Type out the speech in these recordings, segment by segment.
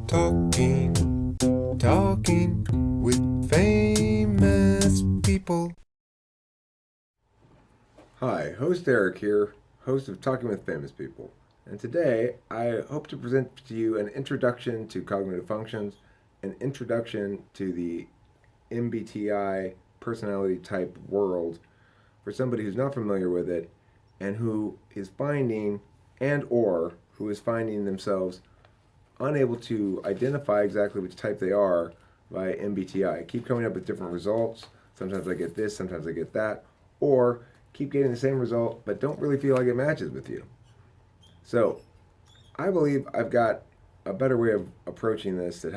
Talking with famous people. Hi, host Eric here, host of Talking with Famous People. And today I hope to present to you an introduction to cognitive functions, an introduction to the MBTI personality type world for somebody who's not familiar with it and who is finding themselves unable to identify exactly which type they are by MBTI. Keep coming up with different results. Sometimes I get this, sometimes I get that. Or keep getting the same result, but don't really feel like it matches with you. So I believe I've got a better way of approaching this that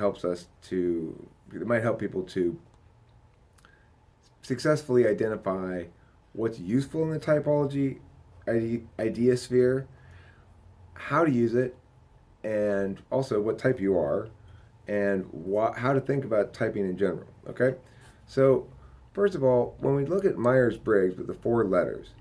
might help people to successfully identify what's useful in the typology idea sphere, how to use it, and also what type you are, and how to think about typing in general. Okay? So, first of all, when we look at Myers-Briggs with the 4 letters,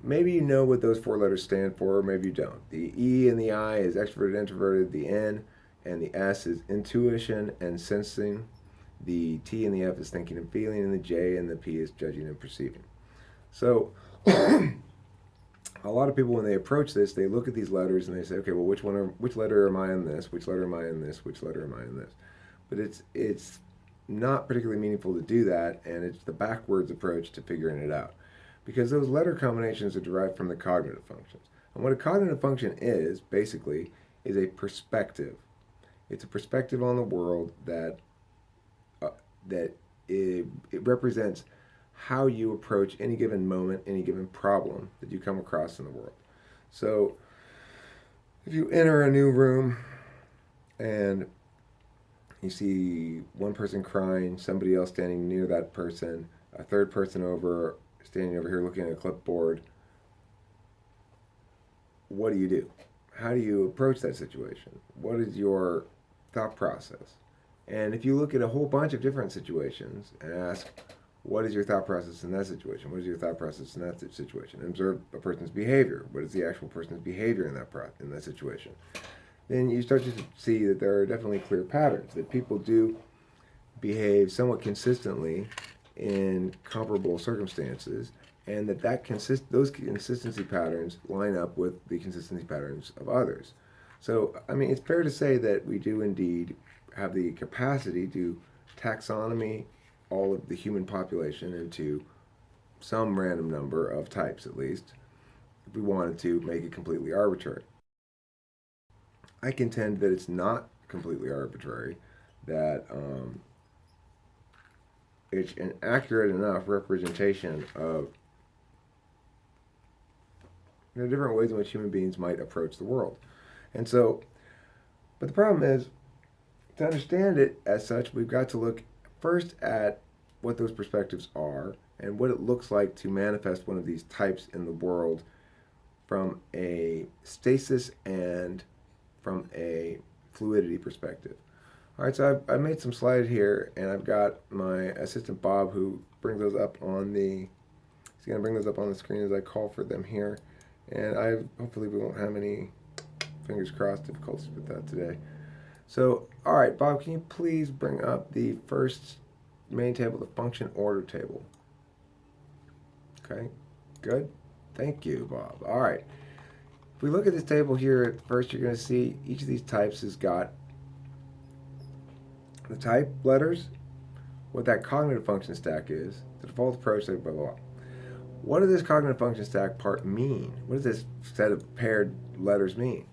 maybe you know what those 4 letters stand for, maybe you don't. The E and the I is extroverted, introverted, the N and the S is intuition and sensing, the T and the F is thinking and feeling, and the J and the P is judging and perceiving. So, a lot of people, when they approach this, they look at these letters and they say, okay, well, which letter am I in this? Which letter am I in this? Which letter am I in this? But it's not particularly meaningful to do that, and it's the backwards approach to figuring it out, because those letter combinations are derived from the cognitive functions. And what a cognitive function is, basically, is a perspective. It's a perspective on the world that it represents how you approach any given moment, any given problem that you come across in the world. So, if you enter a new room and you see one person crying, somebody else standing near that person, a third person standing over here looking at a clipboard, what do you do? How do you approach that situation? What is your thought process? And if you look at a whole bunch of different situations and ask, what is your thought process in that situation? What is your thought process in that situation? And observe a person's behavior. What is the actual person's behavior in that situation? Then you start to see that there are definitely clear patterns, that people do behave somewhat consistently in comparable circumstances, and those consistency patterns line up with the consistency patterns of others. So, I mean, it's fair to say that we do indeed have the capacity to taxonomy all of the human population into some random number of types, at least, if we wanted to make it completely arbitrary. I contend that it's not completely arbitrary, that it's an accurate enough representation of the different ways in which human beings might approach the world. And so, but the problem is, to understand it as such, we've got to look first at what those perspectives are and what it looks like to manifest one of these types in the world from a stasis and from a fluidity perspective. All right, so I've made some slides here, and I've got my assistant Bob, who brings those up he's going to bring those up on the screen as I call for them here. And hopefully we won't have any, fingers crossed, difficulties with that today. So, all right, Bob, can you please bring up the first main table, the function order table? Okay, good. Thank you, Bob. All right. If we look at this table here, first you're going to see each of these types has got the type letters, what that cognitive function stack is, the default approach, blah, blah, blah. What does this cognitive function stack part mean? What does this set of paired letters mean?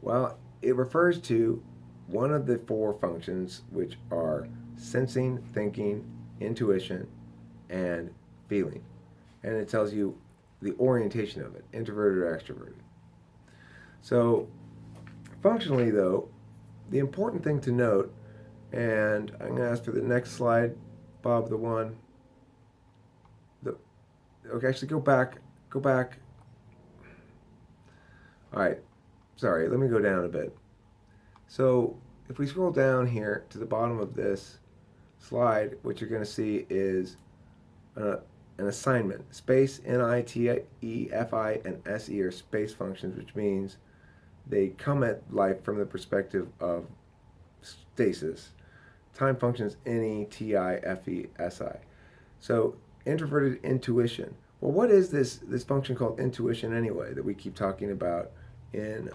Well, it refers to one of the 4 functions, which are sensing, thinking, intuition, and feeling. And it tells you the orientation of it, introverted or extroverted. So, functionally though, the important thing to note, and I'm going to ask for the next slide, Bob, okay, actually go back. All right, sorry, let me go down a bit. So if we scroll down here to the bottom of this slide, what you're going to see is an assignment. Space, NITE, FI, and SE are space functions, which means they come at life from the perspective of stasis. Time function is NETIFESI. So introverted intuition. Well, what is this function called intuition anyway that we keep talking about in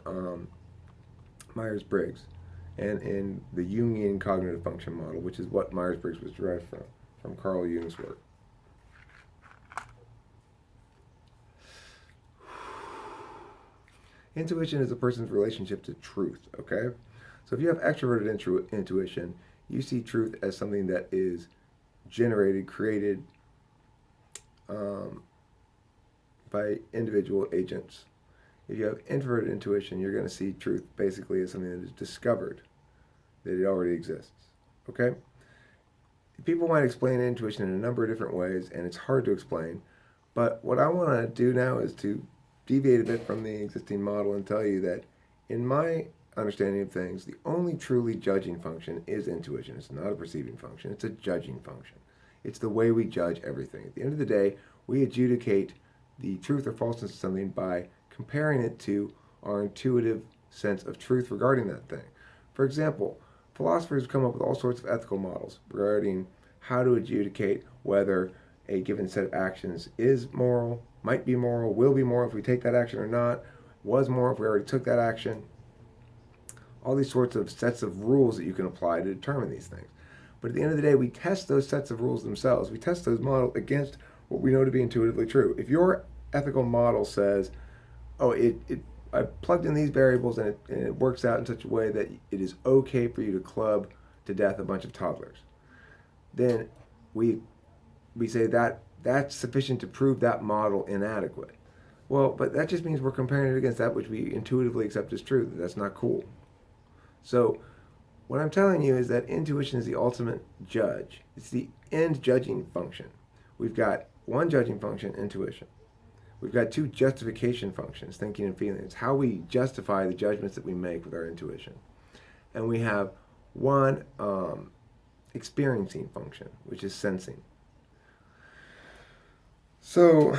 Myers-Briggs and in the Jungian cognitive function model, which is what Myers-Briggs was derived from Carl Jung's work. Intuition is a person's relationship to truth, okay? So if you have extroverted intuition, you see truth as something that is generated, created by individual agents. If you have introverted intuition, you're going to see truth basically as something that is discovered, that it already exists, okay? People might explain intuition in a number of different ways, and it's hard to explain, but what I want to do now is to deviate a bit from the existing model and tell you that in my understanding of things, the only truly judging function is intuition. It's not a perceiving function, it's a judging function. It's the way we judge everything. At the end of the day, we adjudicate the truth or falseness of something by comparing it to our intuitive sense of truth regarding that thing. For example, philosophers have come up with all sorts of ethical models regarding how to adjudicate whether a given set of actions is moral, might be moral, will be moral if we take that action or not, was moral if we already took that action. All these sorts of sets of rules that you can apply to determine these things. But at the end of the day, we test those sets of rules themselves. We test those models against what we know to be intuitively true. If your ethical model says, oh, I plugged in these variables and it works out in such a way that it is okay for you to club to death a bunch of toddlers, then we say that that's sufficient to prove that model inadequate. Well, but that just means we're comparing it against that which we intuitively accept as true. That's not cool. So what I'm telling you is that intuition is the ultimate judge. It's the end judging function. We've got one judging function, intuition. We've got two justification functions, thinking and feeling. It's how we justify the judgments that we make with our intuition. And we have one experiencing function, which is sensing. So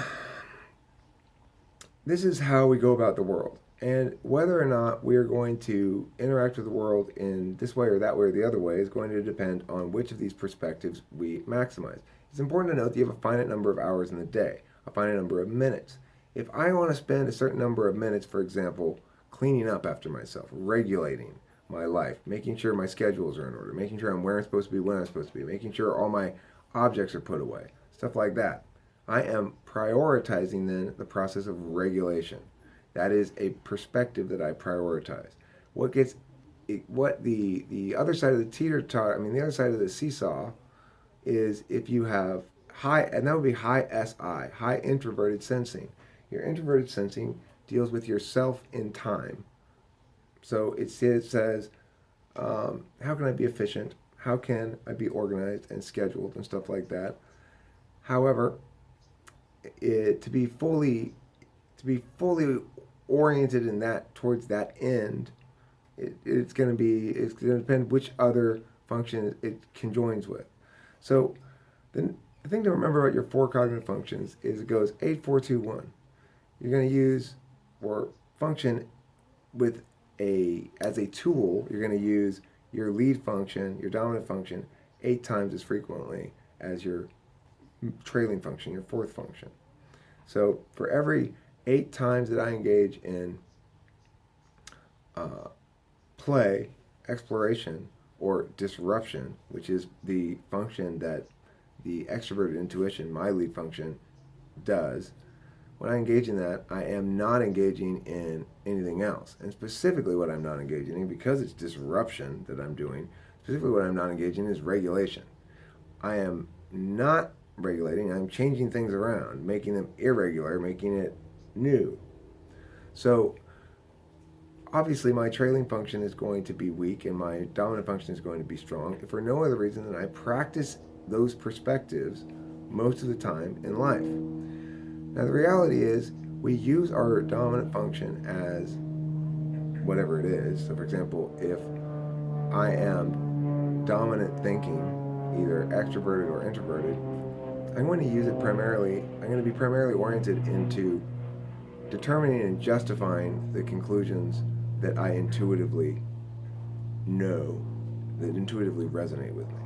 this is how we go about the world. And whether or not we are going to interact with the world in this way or that way or the other way is going to depend on which of these perspectives we maximize. It's important to note that you have a finite number of hours in the day, a finite number of minutes. If I want to spend a certain number of minutes, for example, cleaning up after myself, regulating my life, making sure my schedules are in order, making sure I'm where I'm supposed to be, when I'm supposed to be, making sure all my objects are put away, stuff like that, I am prioritizing then the process of regulation. That is a perspective that I prioritize. What the other side of the the other side of the seesaw is if you have high, and that would be high SI, high introverted sensing. Your introverted sensing deals with yourself in time. So it says, how can I be efficient? How can I be organized and scheduled and stuff like that? However, to be fully oriented in that towards that end, it's going to depend which other function it conjoins with. So the thing to remember about your four cognitive functions is it goes 8, 4, 2, 1. You're going to use or function with as a tool. You're going to use your lead function, your dominant function, 8 times as frequently as your trailing function, your fourth function. So for every 8 times that I engage in play, exploration, or disruption, which is the function that the extroverted intuition, my lead function, does, when I engage in that, I am not engaging in anything else. And specifically what I'm not engaging in, because it's disruption that I'm doing, specifically what I'm not engaging in is regulation. I am not regulating, I'm changing things around, making them irregular, making it new. So obviously my trailing function is going to be weak and my dominant function is going to be strong, if for no other reason than I practice those perspectives most of the time in life. Now the reality is we use our dominant function as whatever it is. So for example, if I am dominant thinking, either extroverted or introverted, I'm going to use it primarily, I'm going to be primarily oriented into determining and justifying the conclusions that I intuitively know that intuitively resonate with me.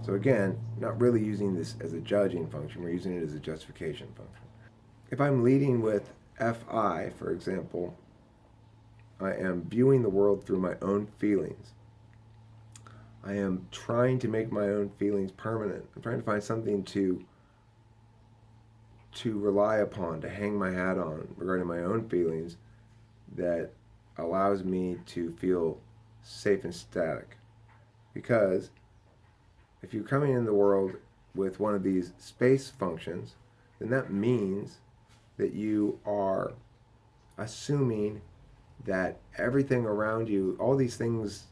So again, not really using this as a judging function, we're using it as a justification function. If I'm leading with FI, for example, I am viewing the world through my own feelings. I am trying to make my own feelings permanent. I'm trying to find something to rely upon, to hang my hat on regarding my own feelings that allows me to feel safe and static. Because if you're coming in the world with one of these space functions, then that means that you are assuming that everything around you, all these things,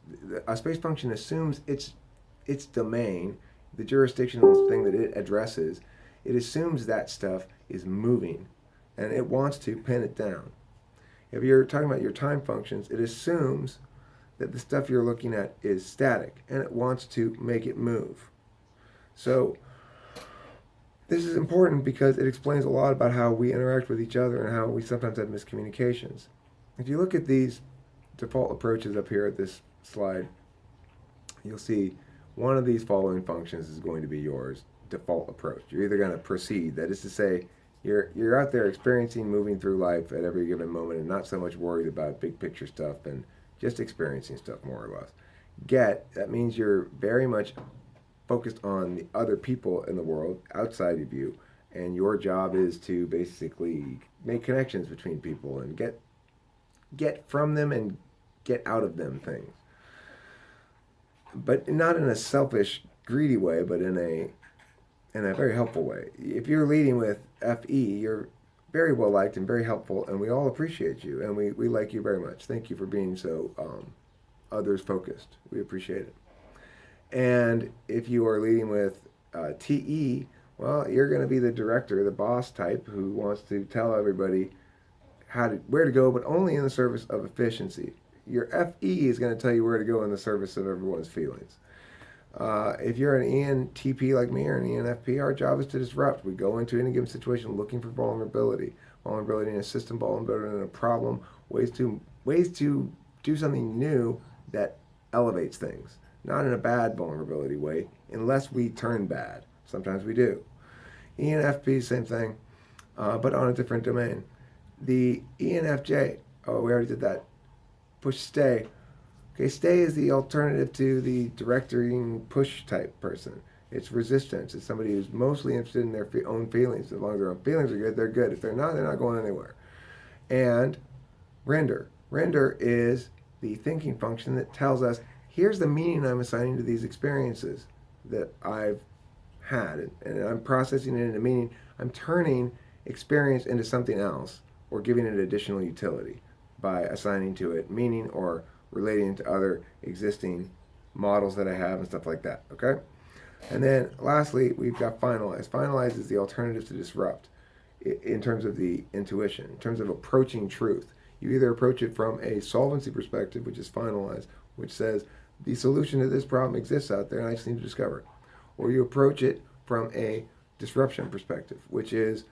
a space function assumes its domain, the jurisdictional thing that it addresses, it assumes that stuff is moving and it wants to pin it down. If you're talking about your time functions, it assumes that the stuff you're looking at is static and it wants to make it move. So this is important because it explains a lot about how we interact with each other and how we sometimes have miscommunications. If you look at these default approaches up here at this slide, you'll see one of these following functions is going to be yours default approach. You're either going to proceed, that is to say, you're out there experiencing, moving through life at every given moment and not so much worried about big picture stuff and just experiencing stuff more or less. Get, that means you're very much focused on the other people in the world outside of you, and your job is to basically make connections between people and get from them and get out of them things. But not in a selfish, greedy way, but in a very helpful way. If you're leading with FE, you're very well liked and very helpful, and we all appreciate you, and we like you very much. Thank you for being so others focused. We appreciate it. And if you are leading with TE, well, you're going to be the director, the boss type, who wants to tell everybody where to go, but only in the service of efficiency. Your FE is going to tell you where to go in the service of everyone's feelings. If you're an ENTP like me or an ENFP, our job is to disrupt. We go into any given situation looking for vulnerability in a system, vulnerability in a problem, ways to do something new that elevates things. Not in a bad vulnerability way, unless we turn bad. Sometimes we do. ENFP, same thing, but on a different domain. The ENFJ, oh, we already did that. Push stay. Okay, stay is the alternative to the directing push type person. It's resistance. It's somebody who's mostly interested in their own feelings. As long as their own feelings are good, they're good. If they're not going anywhere. And render. Render is the thinking function that tells us, here's the meaning I'm assigning to these experiences that I've had. And I'm processing it into meaning. I'm turning experience into something else or giving it additional utility by assigning to it meaning or relating to other existing models that I have and stuff like that, okay? And then lastly, we've got finalize. Finalize is the alternative to disrupt in terms of the intuition, in terms of approaching truth. You either approach it from a solvency perspective, which is finalize, which says the solution to this problem exists out there and I just need to discover it. Or you approach it from a disruption perspective, which is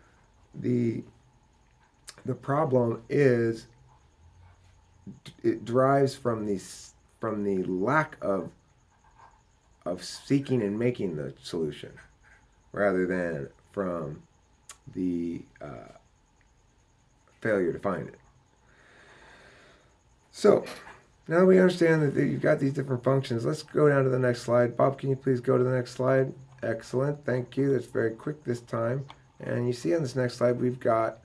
the problem is it derives from the lack of seeking and making the solution, rather than from the failure to find it. So now we understand that you've got these different functions. Let's go down to the next slide. Bob, can you please go to the next slide? Excellent, thank you. That's very quick this time. And you see on this next slide we've got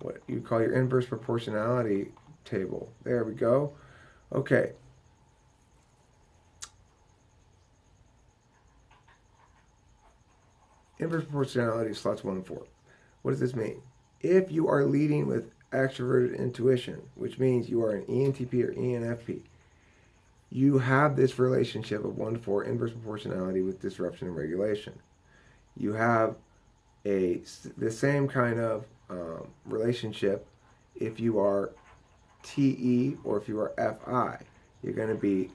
what you call your inverse proportionality table. There we go. Okay. Inverse proportionality slots 1 and 4. What does this mean? If you are leading with extroverted intuition, which means you are an ENTP or ENFP, you have this relationship of 1 to 4 inverse proportionality with disruption and regulation. You have the same kind of relationship if you are TE or if you are FI. You're going to be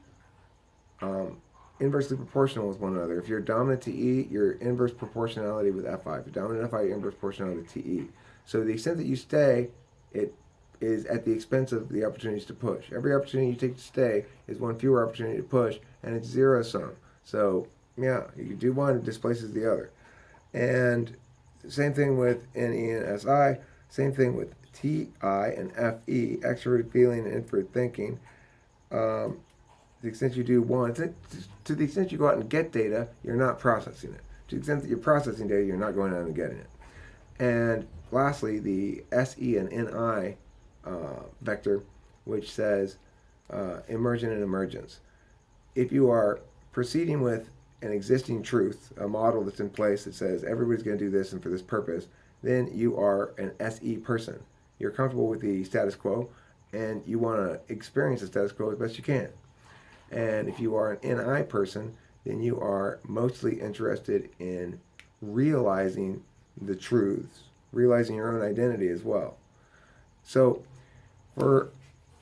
inversely proportional with one another. If you're dominant TE, you're inverse proportionality with FI. If you're dominant FI, you're inverse proportionality with TE. So to the extent that you stay, it is at the expense of the opportunities to push. Every opportunity you take to stay is one fewer opportunity to push, and it's zero sum. So yeah, you do one, it displaces the other. And same thing with NE and SI, same thing with TI and FE, extroverted feeling and introverted thinking. To the extent you do one, to the extent you go out and get data, you're not processing it. To the extent that you're processing data, you're not going out and getting it. And lastly, the SE and NI vector, which says immersion and emergence. If you are proceeding with an existing truth, a model that's in place that says everybody's going to do this and for this purpose, then you are an SE person. You're comfortable with the status quo and you want to experience the status quo as best you can. And if you are an NI person, then you are mostly interested in realizing the truths, realizing your own identity as well. So, for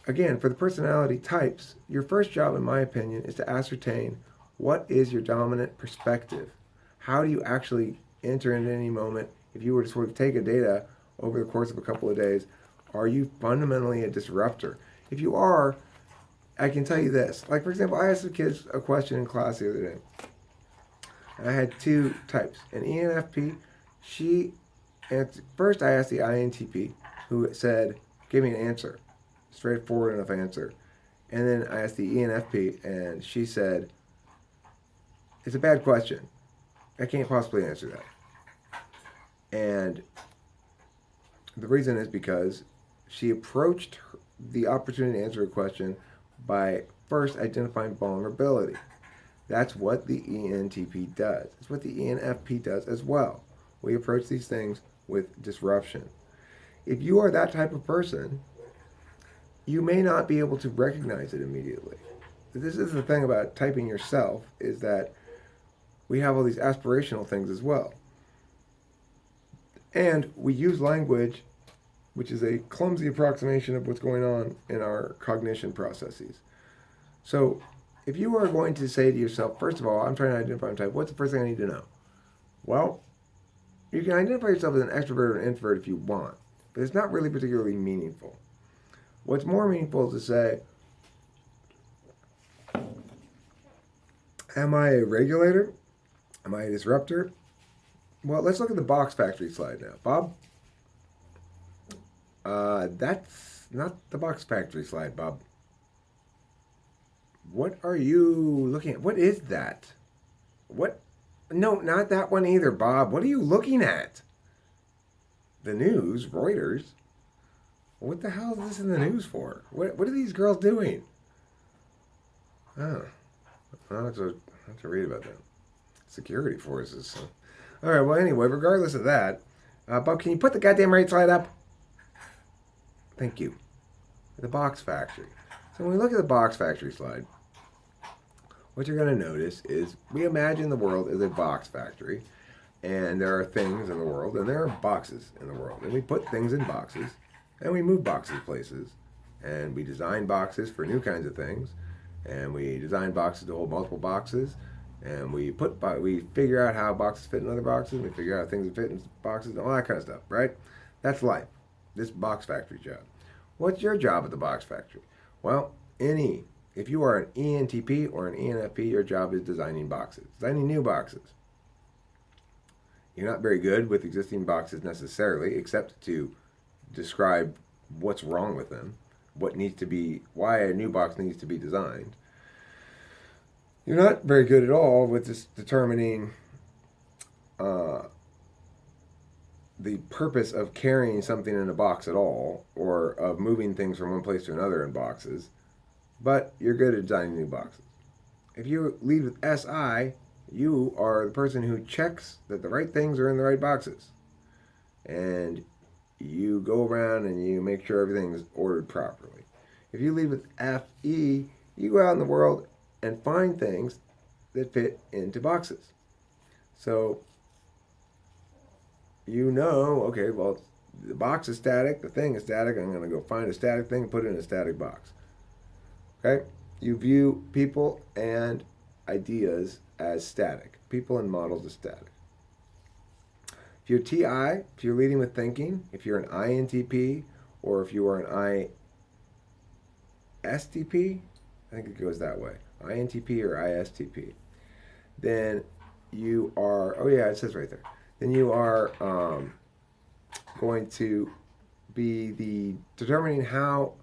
the personality types, your first job, in my opinion, is to ascertain what is your dominant perspective. How do you actually enter into any moment? If you were to sort of take a data over the course of a couple of days, are you fundamentally a disruptor? If you are, I can tell you this. Like, for example, I asked the kids a question in class the other day. I had two types. An ENFP, first I asked the INTP, who gave me an answer, straightforward enough answer. And then I asked the ENFP, and she said, it's a bad question. I can't possibly answer that. And the reason is because she approached the opportunity to answer a question by first identifying vulnerability. That's what the ENTP does. It's what the ENFP does as well. We approach these things with disruption. If you are that type of person, you may not be able to recognize it immediately. This is the thing about typing yourself, is that we have all these aspirational things as well. And we use language, which is a clumsy approximation of what's going on in our cognition processes. So if you are going to say to yourself, first of all, I'm trying to identify my type, what's the first thing I need to know? Well, you can identify yourself as an extrovert or an introvert if you want, but it's not really particularly meaningful. What's more meaningful is to say, am I a regulator? Am I a disruptor? Well, let's look at the box factory slide now. Bob? That's not the box factory slide, Bob. What are you looking at? What is that? What? No, not that one either, Bob. What are you looking at? The news, Reuters. What the hell is this in the news for? What are these girls doing? Oh, I'll have to read about that. Security forces. So. All right, well, anyway, regardless of that, Bob, can you put the goddamn right slide up? Thank you. The box factory. So when we look at the box factory slide, what you're going to notice is we imagine the world as a box factory, and there are things in the world, and there are boxes in the world, and we put things in boxes, and we move boxes places, and we design boxes for new kinds of things, and we design boxes to hold multiple boxes, and we figure out how boxes fit in other boxes, we figure out things that fit in boxes, and all that kind of stuff, right? That's life. This box factory job. What's your job at the box factory? Well, if you are an ENTP or an ENFP, your job is designing boxes, designing new boxes. You're not very good with existing boxes necessarily, except to describe what's wrong with them, why a new box needs to be designed. You're not very good at all with just determining the purpose of carrying something in a box at all, or of moving things from one place to another in boxes, but you're good at designing new boxes. If you lead with SI, you are the person who checks that the right things are in the right boxes. And you go around and you make sure everything is ordered properly. If you lead with FE, you go out in the world and find things that fit into boxes. So okay, well, the box is static, the thing is static, I'm going to go find a static thing and put it in a static box. Okay? You view people and ideas as static. People and models as static. If you're TI, if you're leading with thinking, if you're an INTP, or if you are an ISTP, I think it goes that way. INTP or ISTP. Then you are, oh yeah, it says right there. Then you are going to be the determining how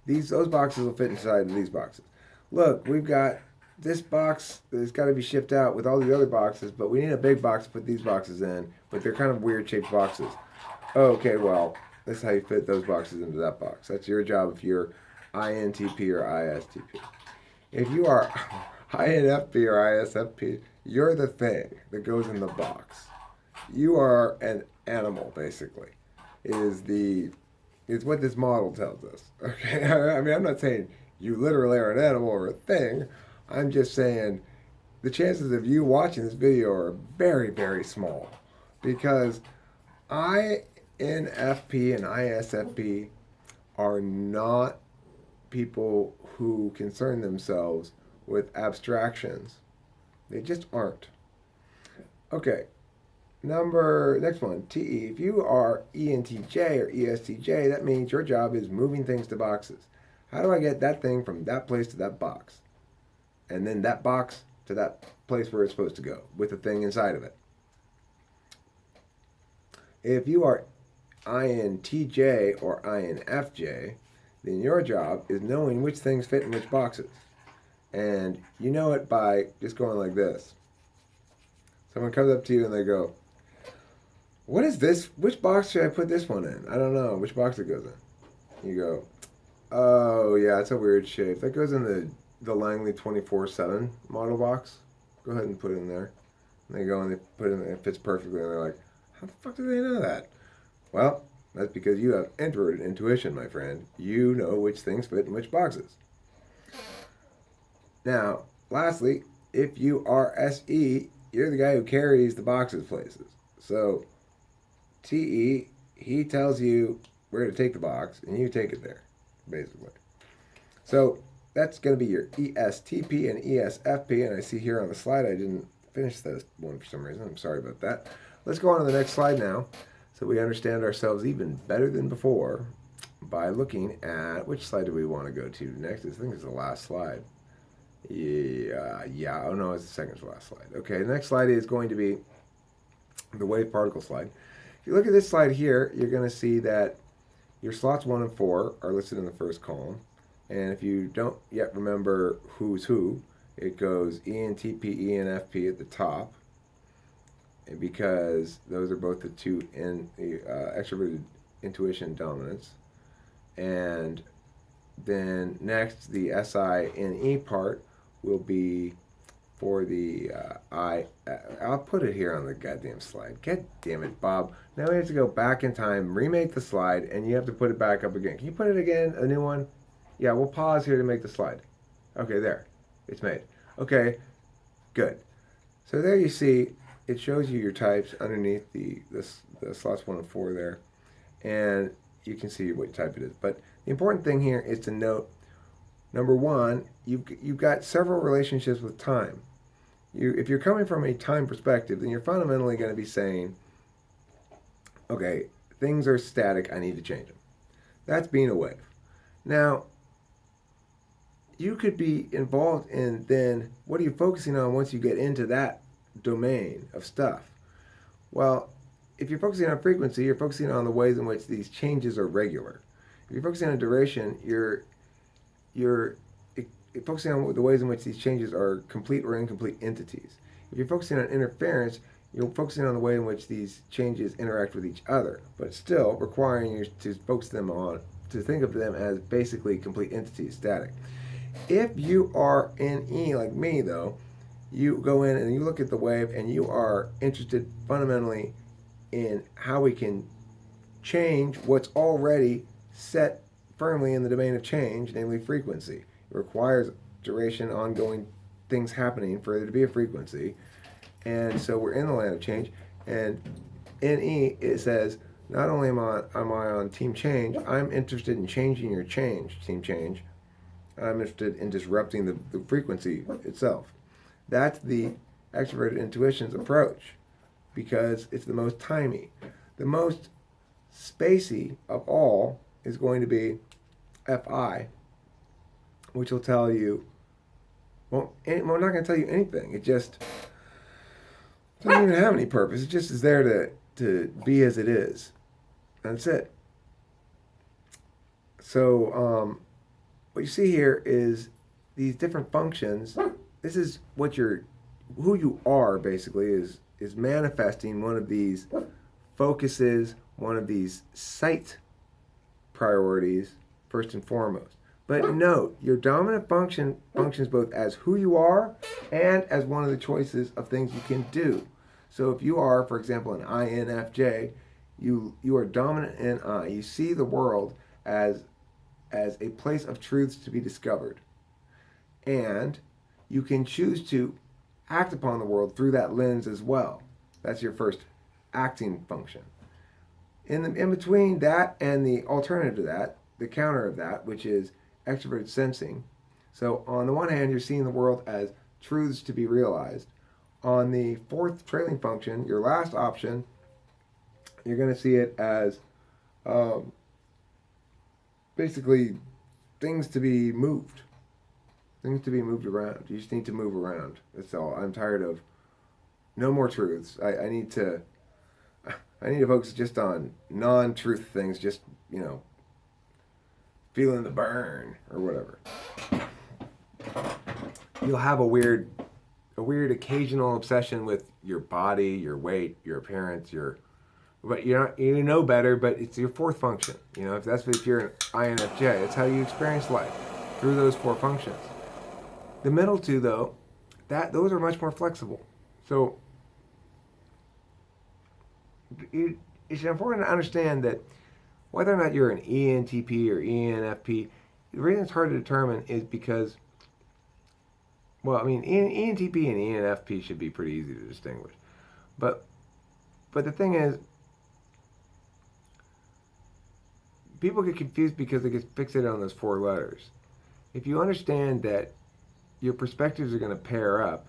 those boxes will fit inside of these boxes. Look, we've got this box that's got to be shipped out with all the other boxes, but we need a big box to put these boxes in, but they're kind of weird shaped boxes. Okay, well, this is how you fit those boxes into that box. That's your job if you're INTP or ISTP. If you are INFP or ISFP, you're the thing that goes in the box. You are an animal, basically. Is what this model tells us. Okay, I mean, I'm not saying you literally are an animal or a thing. I'm just saying the chances of you watching this video are very, very small because INFP and ISFP are not people who concern themselves with abstractions. They just aren't. Okay, next one, TE. If you are ENTJ or ESTJ, that means your job is moving things to boxes. How do I get that thing from that place to that box? And then that box to that place where it's supposed to go with the thing inside of it. If you are INTJ or INFJ, then your job is knowing which things fit in which boxes. And you know it by just going like this. Someone comes up to you and they go, what is this? Which box should I put this one in? I don't know which box it goes in. You go, oh yeah, it's a weird shape. That goes in the Langley 24/7 model box. Go ahead and put it in there. And they go and they put it in, it fits perfectly. And they're like, how the fuck do they know that? Well, that's because you have introverted intuition, my friend. You know which things fit in which boxes. Now, lastly, if you are SE, you're the guy who carries the boxes places. So, TE, he tells you where to take the box, and you take it there, basically. So, that's going to be your ESTP and ESFP, and I see here on the slide I didn't finish this one for some reason. I'm sorry about that. Let's go on to the next slide now, so we understand ourselves even better than before by looking at, which slide do we want to go to next? I think it's the last slide. Yeah, oh no, it's the second to last slide. Okay, the next slide is going to be the wave particle slide. If you look at this slide here, you're going to see that your slots 1 and 4 are listed in the first column. And if you don't yet remember who's who, it goes ENTP, ENFP at the top. And because those are both the two in extroverted intuition dominance. And then next, the SINE part will be for the I'll put it here on the goddamn slide. God damn it, Bob. Now we have to go back in time, remake the slide, and you have to put it back up again. Can you put it again, a new one? Yeah, we'll pause here to make the slide. Okay, there. It's made. Okay, good. So there you see, it shows you your types underneath the slots 1 and 4 there. And you can see what type it is. But the important thing here is to note, number one, you've got several relationships with time. If you're coming from a time perspective, then you're fundamentally going to be saying, okay, things are static, I need to change them. That's being a wave. Now, you could be involved in then, what are you focusing on once you get into that domain of stuff? Well, if you're focusing on frequency, you're focusing on the ways in which these changes are regular. If you're focusing on duration, you're focusing on the ways in which these changes are complete or incomplete entities. If you're focusing on interference, you're focusing on the way in which these changes interact with each other, but still requiring you to focus them on, to think of them as basically complete entities, static. If you are in E like me, though, you go in and you look at the wave and you are interested fundamentally in how we can change what's already set firmly in the domain of change, namely frequency. It requires duration, ongoing things happening for there to be a frequency. And so we're in the land of change. And in E, it says, not only am I on team change, I'm interested in changing your change, team change. I'm interested in disrupting the frequency itself. That's the extroverted intuition's approach, because it's the most timey. The most spacey of all is going to be FI, which will tell you Well, we're not going to tell you anything. It just doesn't even have any purpose. It just is there to be as it is. That's it. So what you see here is these different functions. This is who you are basically is manifesting one of these focuses, one of these sight priorities first and foremost. But note, your dominant function functions both as who you are and as one of the choices of things you can do. So if you are, for example, an INFJ, you are dominant in I. You see the world as a place of truths to be discovered. And you can choose to act upon the world through that lens as well. That's your first acting function. In between that and the alternative to that, the counter of that, which is extroverted sensing. So on the one hand, you're seeing the world as truths to be realized. On the fourth trailing function, your last option, you're going to see it as basically things to be moved. Things to be moved around. You just need to move around. That's all. I'm tired of no more truths. I need to focus just on non-truth things, just, feeling the burn or whatever. You'll have a weird occasional obsession with your body, your weight, your appearance, but you know better, but it's your fourth function. If you're an INFJ, that's how you experience life, through those four functions. The middle two, though, those are much more flexible. So it's important to understand that whether or not you're an ENTP or ENFP, the reason it's hard to determine is because, ENTP and ENFP should be pretty easy to distinguish. But the thing is, people get confused because they get fixated on those four letters. If you understand that your perspectives are going to pair up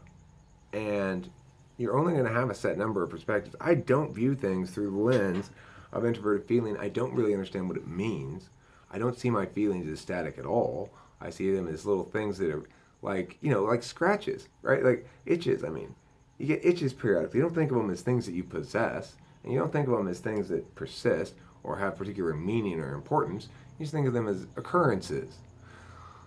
and you're only going to have a set number of perspectives. I don't view things through the lens of introverted feeling. I don't really understand what it means. I don't see my feelings as static at all. I see them as little things that are like scratches, right? Like itches, You get itches periodically. You don't think of them as things that you possess, and you don't think of them as things that persist or have particular meaning or importance. You just think of them as occurrences.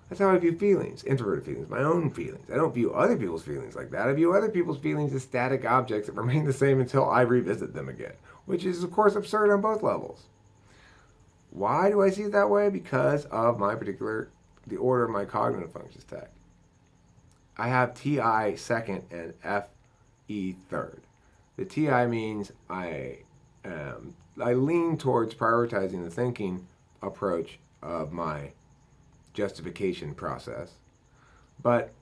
That's how I view feelings, introverted feelings, my own feelings. I don't view other people's feelings like that. I view other people's feelings as static objects that remain the same until I revisit them again, which is, of course, absurd on both levels. Why do I see it that way? Because of the order of my cognitive functions tag. I have TI second and FE third. The TI means I lean towards prioritizing the thinking approach of my justification process. But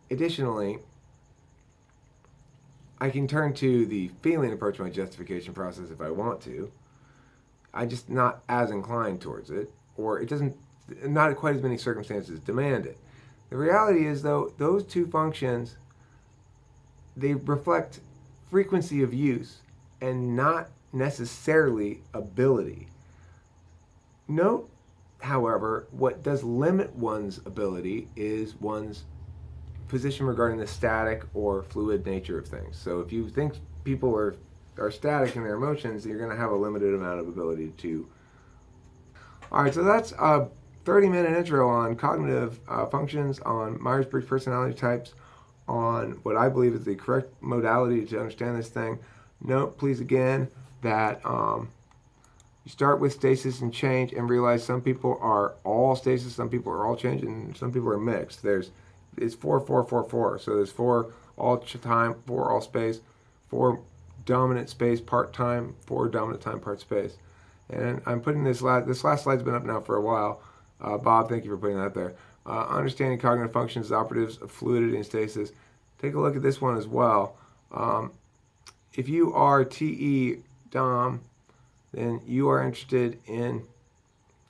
additionally, I can turn to the feeling approach of my justification process if I want to. I'm just not as inclined towards it, or not quite as many circumstances demand it. The reality is, though, those two functions, they reflect frequency of use and not necessarily ability. Note, however, what does limit one's ability is one's position regarding the static or fluid nature of things. So if you think people are static in their emotions, you're going to have a limited amount of ability to. All right, so that's a 30-minute intro on cognitive functions, on Myers-Briggs personality types, on what I believe is the correct modality to understand this thing. Note, please, again, that you start with stasis and change and realize some people are all stasis, some people are all change, and some people are mixed. It's 4, 4, 4, 4. So there's 4 all time, 4 all space, 4 dominant space part time, 4 dominant time part space. And I'm putting this last slide's been up now for a while. Bob, thank you for putting that there. Understanding cognitive functions, operatives of fluidity and stasis. Take a look at this one as well. If you are TE Dom, then you are interested in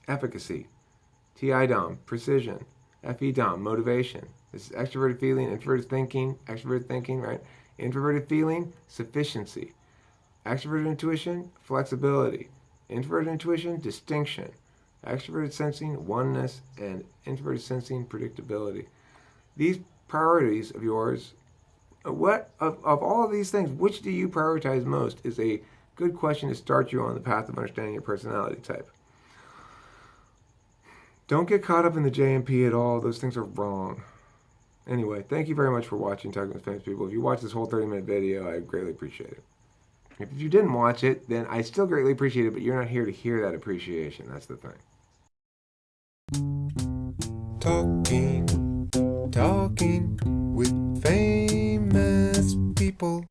efficacy. TI Dom, precision. FE Dom, motivation. This is extroverted feeling, extroverted thinking, right? Introverted feeling, sufficiency. Extroverted intuition, flexibility. Introverted intuition, distinction. Extroverted sensing, oneness, and introverted sensing, predictability. These priorities of yours, what of all of these things, which do you prioritize most, is a good question to start you on the path of understanding your personality type. Don't get caught up in the JMP at all. Those things are wrong. Anyway, thank you very much for watching Talking with Famous People. If you watched this whole 30-minute video, I greatly appreciate it. If you didn't watch it, then I still greatly appreciate it, but you're not here to hear that appreciation. That's the thing. Talking with famous people.